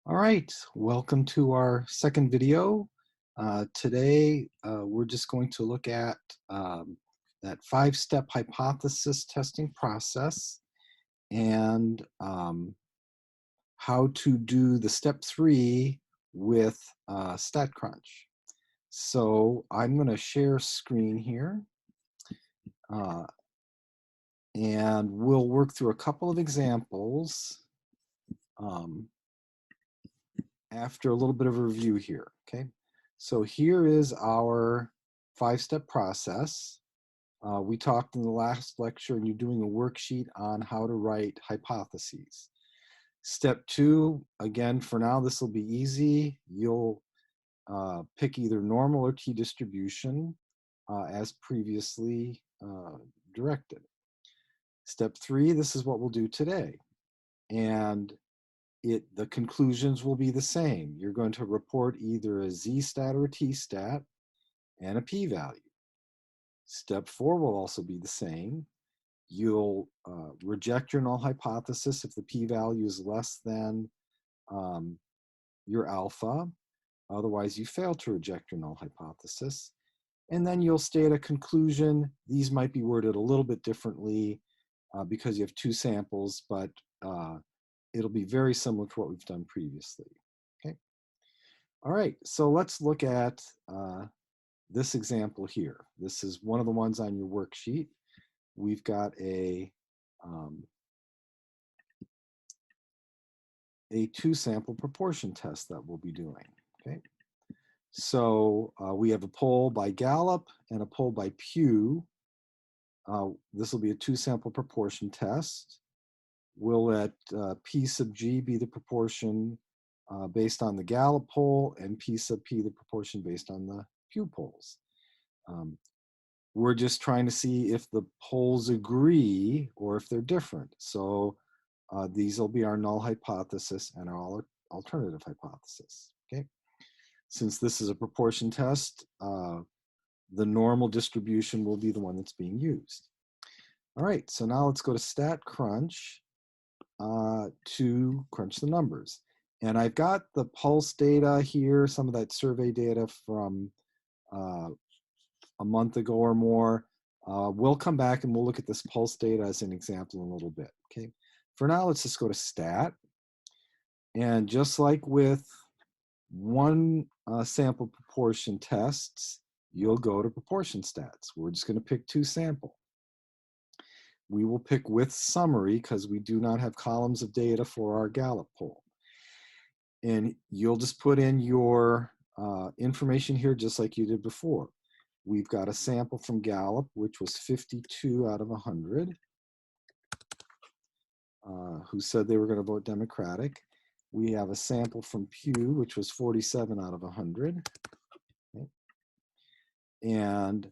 All right, welcome to our second video. Today, we're just going to look at that five-step hypothesis testing process and how to do the step 3 with StatCrunch. So I'm going to share screen here, uh, and we'll work through a couple of examples um, after a little bit of a review here, okay? So here is our five-step process. We talked in the last lecture, and you're doing a worksheet on how to write hypotheses. Step 2, again, for now, this will be easy. You'll pick either normal or t-distribution as previously directed. Step 3, this is what we'll do today. And the conclusions will be the same. You're going to report either a z-stat or a t-stat and a p-value. Step 4 will also be the same. You'll reject your null hypothesis if the p-value is less than your alpha. Otherwise, you fail to reject your null hypothesis. And then you'll state a conclusion. These might be worded a little bit differently because you have two samples, but it'll be very similar to what we've done previously. Okay. All right, so let's look at this example here. This is one of the ones on your worksheet. We've got a two-sample proportion test that we'll be doing. Okay. So we have a poll by Gallup and a poll by Pew. This will be a two-sample proportion test. We'll let P sub G be the proportion based on the Gallup poll and P sub P the proportion based on the Pew polls. We're just trying to see if the polls agree or if they're different. So these will be our null hypothesis and our alternative hypothesis, okay? Since this is a proportion test, the normal distribution will be the one that's being used. All right, so now let's go to StatCrunch to crunch the numbers. And I've got the pulse data here, some of that survey data from a month ago or more. We'll come back and we'll look at this pulse data as an example in a little bit, okay? For now, let's just go to stat. And just like with one sample proportion tests, you'll go to proportion stats. We're just going to pick two sample. We will pick with summary because we do not have columns of data for our Gallup poll. And you'll just put in your information here just like you did before. We've got a sample from Gallup, which was 52 out of 100, who said they were going to vote Democratic. We have a sample from Pew, which was 47 out of 100. Okay. And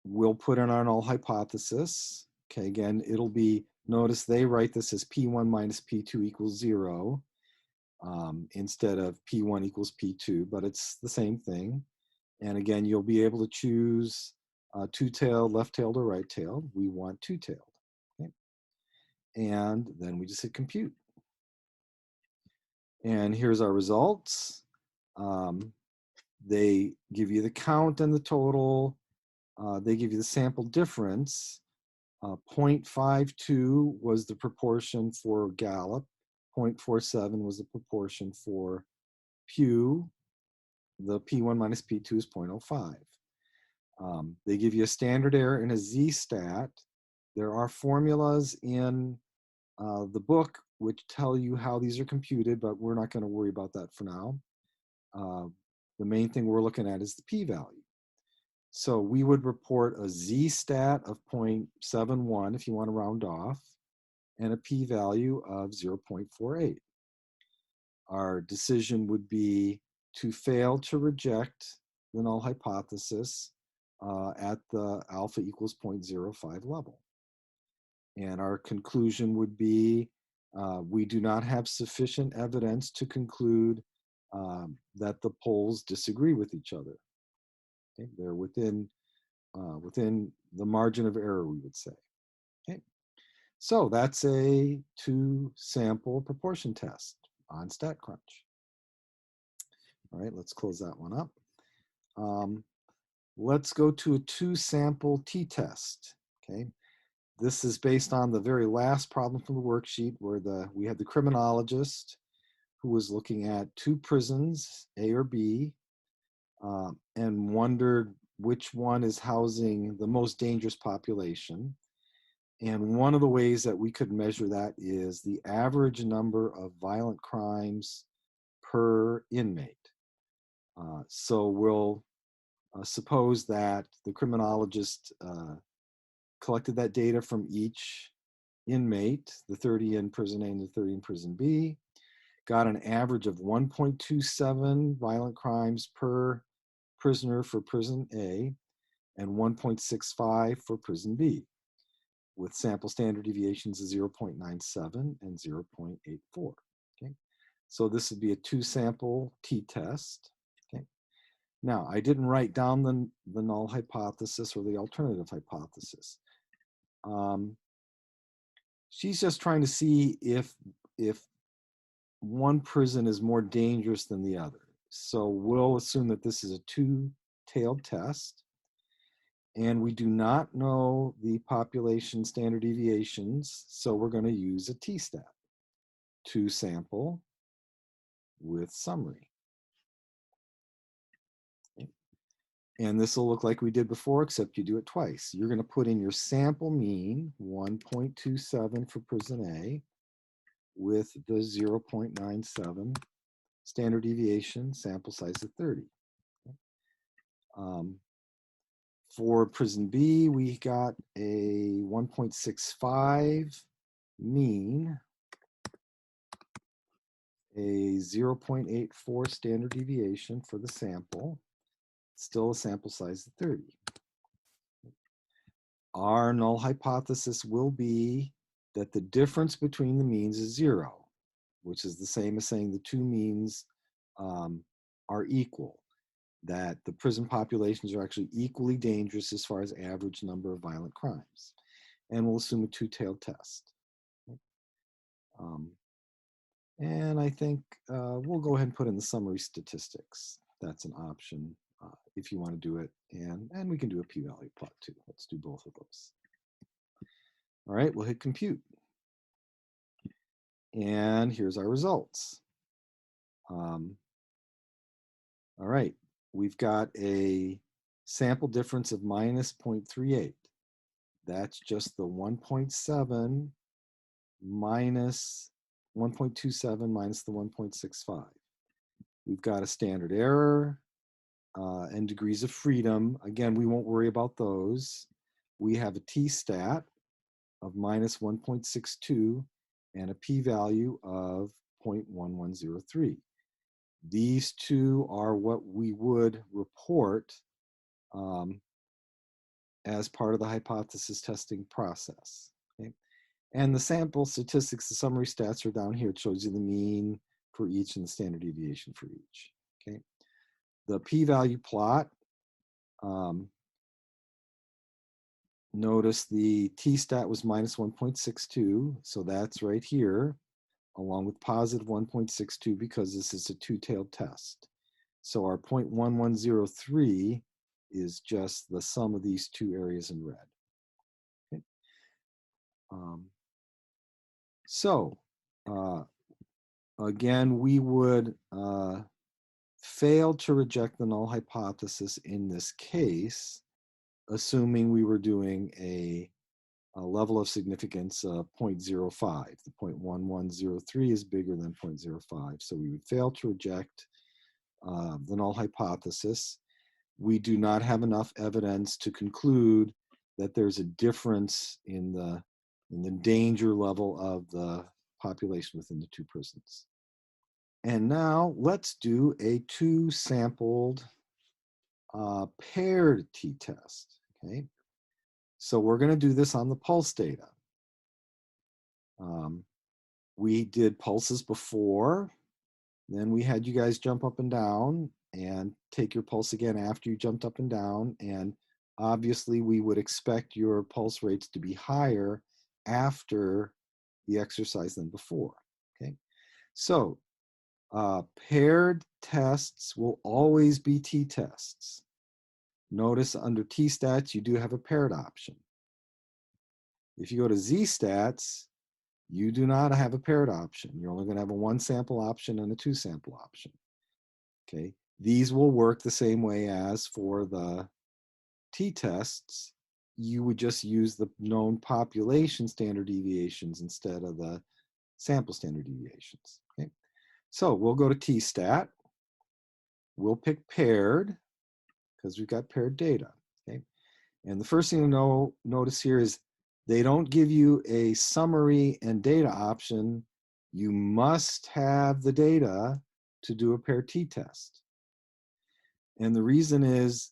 we'll put in our null hypothesis. Okay, again, it'll be, notice they write this as P1 minus P2 equals 0 instead of P1 equals P2, but it's the same thing. And again, you'll be able to choose two-tailed, left-tailed, or right-tailed. We want two-tailed. Okay? And then we just hit compute. And here's our results. They give you the count and the total. They give you the sample difference. 0.52 was the proportion for Gallup. 0.47 was the proportion for Pew. The P1 minus P2 is 0.05. They give you a standard error and a z-stat. There are formulas in the book which tell you how these are computed, but we're not going to worry about that for now. The main thing we're looking at is the p-value. So we would report a z-stat of 0.71 if you want to round off, and a p-value of 0.48. Our decision would be to fail to reject the null hypothesis at the alpha equals 0.05 level. And our conclusion would be we do not have sufficient evidence to conclude that the polls disagree with each other. Okay? They're within the margin of error, we would say. Okay. So that's a 2-sample proportion test on StatCrunch. All right, let's close that one up. Let's go to a 2-sample t-test. Okay, this is based on the very last problem from the worksheet where we had the criminologist who was looking at 2 prisons, A or B, and wondered which one is housing the most dangerous population. And one of the ways that we could measure that is the average number of violent crimes per inmate. So we'll suppose that the criminologist collected that data from each inmate, the 30 in prison A and the 30 in prison B, got an average of 1.27 violent crimes per prisoner for prison A and 1.65 for prison B, with sample standard deviations of 0.97 and 0.84. Okay, so this would be a 2-sample t-test. Okay, now I didn't write down the null hypothesis or the alternative hypothesis. She's just trying to see if one prison is more dangerous than the other. So we'll assume that this is a 2-tailed test, and we do not know the population standard deviations, so we're going to use a t-stat, 2-sample with summary. Okay. And this will look like we did before, except you do it twice. You're going to put in your sample mean, 1.27 for prison A, with the 0.97 standard deviation, sample size of 30. For prison B, we got a 1.65 mean, a 0.84 standard deviation for the sample, still a sample size of 30. Our null hypothesis will be that the difference between the means is 0, which is the same as saying the 2 means are equal, that the prison populations are actually equally dangerous as far as average number of violent crimes. And we'll assume a 2-tailed test. And I think we'll go ahead and put in the summary statistics. That's an option if you want to do it. And we can do a p-value plot too. Let's do both of those. All right, we'll hit compute. And here's our results. All right, we've got a sample difference of minus 0.38. That's just the 1.7 minus 1.27 minus the 1.65. We've got a standard error and degrees of freedom. Again, we won't worry about those. We have a t-stat of minus 1.62 and a p-value of 0.1103. These two are what we would report as part of the hypothesis testing process. Okay? And the sample statistics, the summary stats are down here. It shows you the mean for each and the standard deviation for each. Okay? The p-value plot, notice the t-stat was minus 1.62, so that's right here, along with positive 1.62 because this is a 2-tailed test. So our 0.1103 is just the sum of these 2 areas in red. Okay. Again, we would fail to reject the null hypothesis in this case, assuming we were doing a level of significance of 0.05. The 0.1103 is bigger than 0.05, so we would fail to reject the null hypothesis. We do not have enough evidence to conclude that there's a difference in the danger level of the population within the 2 prisons. And now let's do a 2-sampled paired t-test. Okay, so we're going to do this on the pulse data. We did pulses before, then we had you guys jump up and down and take your pulse again after you jumped up and down, and obviously we would expect your pulse rates to be higher after the exercise than before. Okay, so paired tests will always be t-tests. Notice under t-stats, you do have a paired option. If you go to z-stats, you do not have a paired option. You're only going to have a one sample option and a two sample option. Okay, these will work the same way as for the t-tests. You would just use the known population standard deviations instead of the sample standard deviations. Okay, so we'll go to t-stat. We'll pick paired because we've got paired data. Okay, and the first thing to notice here is they don't give you a summary and data option. You must have the data to do a paired t-test. And the reason is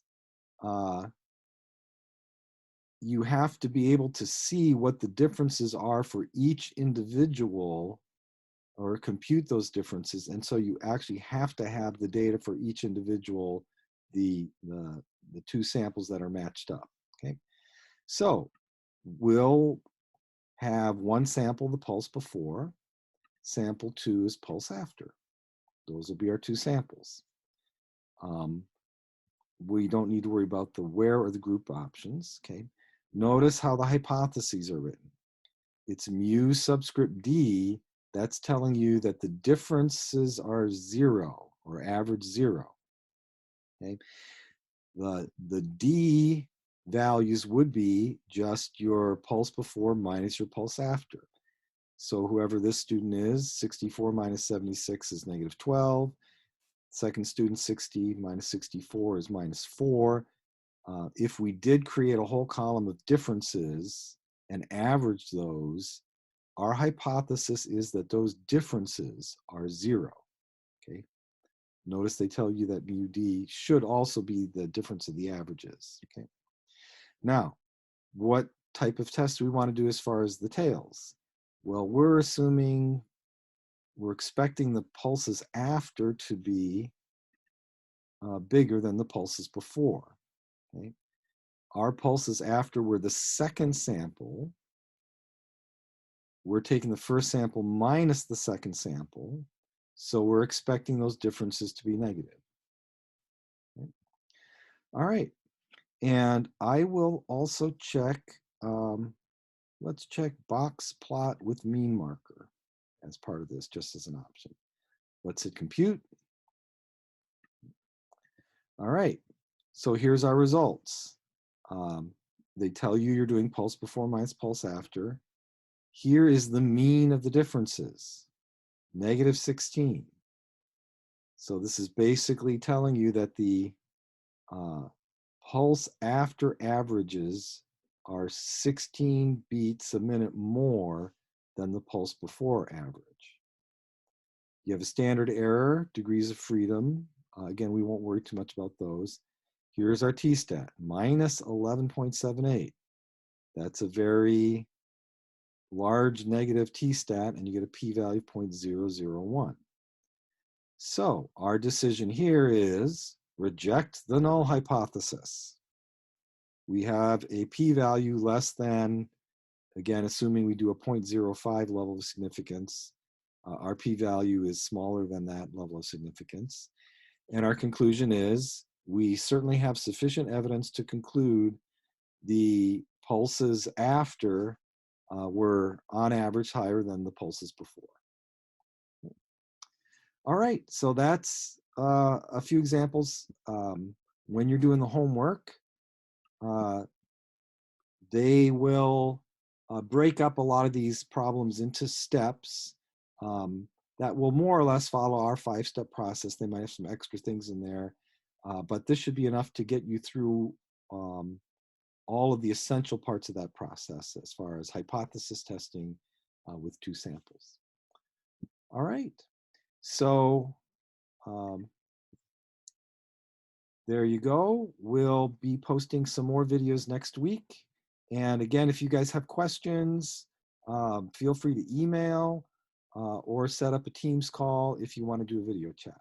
you have to be able to see what the differences are for each individual or compute those differences. And so you actually have to have the data for each individual, the two samples that are matched up. Okay, so we'll have one sample, the pulse before, sample two is pulse after. Those will be our two samples. We don't need to worry about the where or the group options. Okay, notice how the hypotheses are written. It's mu subscript d. That's telling you that the differences are zero or average zero. Okay, the d values would be just your pulse before minus your pulse after. So whoever this student is, 64 minus 76 is negative 12. Second student, 60 minus 64 is minus 4. If we did create a whole column of differences and average those, our hypothesis is that those differences are zero. Okay. Notice they tell you that mu d should also be the difference of the averages. Okay. Now, what type of test do we want to do as far as the tails? Well, we're expecting the pulses after to be bigger than the pulses before. Okay. Our pulses after were the second sample. We're taking the first sample minus the second sample. So we're expecting those differences to be negative. Okay. All right. And I will also check, let's check box plot with mean marker as part of this, just as an option. Let's hit compute. All right. So here's our results. They tell you you're doing pulse before minus pulse after. Here is the mean of the differences, negative 16. So this is basically telling you that the pulse after averages are 16 beats a minute more than the pulse before average. You have a standard error, degrees of freedom. Again, we won't worry too much about those. Here's our t-stat, minus 11.78. That's a very large negative t-stat, and you get a p-value of 0.001. So our decision here is reject the null hypothesis. We have a p-value less than, again, assuming we do a 0.05 level of significance, our p-value is smaller than that level of significance. And our conclusion is we certainly have sufficient evidence to conclude the pulses after were on average higher than the pulses before. All right, so that's a few examples. When you're doing the homework, they will break up a lot of these problems into steps that will more or less follow our 5-step process. They might have some extra things in there, but this should be enough to get you through all of the essential parts of that process as far as hypothesis testing with 2 samples. All right, so there you go. We'll be posting some more videos next week. And again, if you guys have questions, feel free to email or set up a Teams call if you want to do a video chat.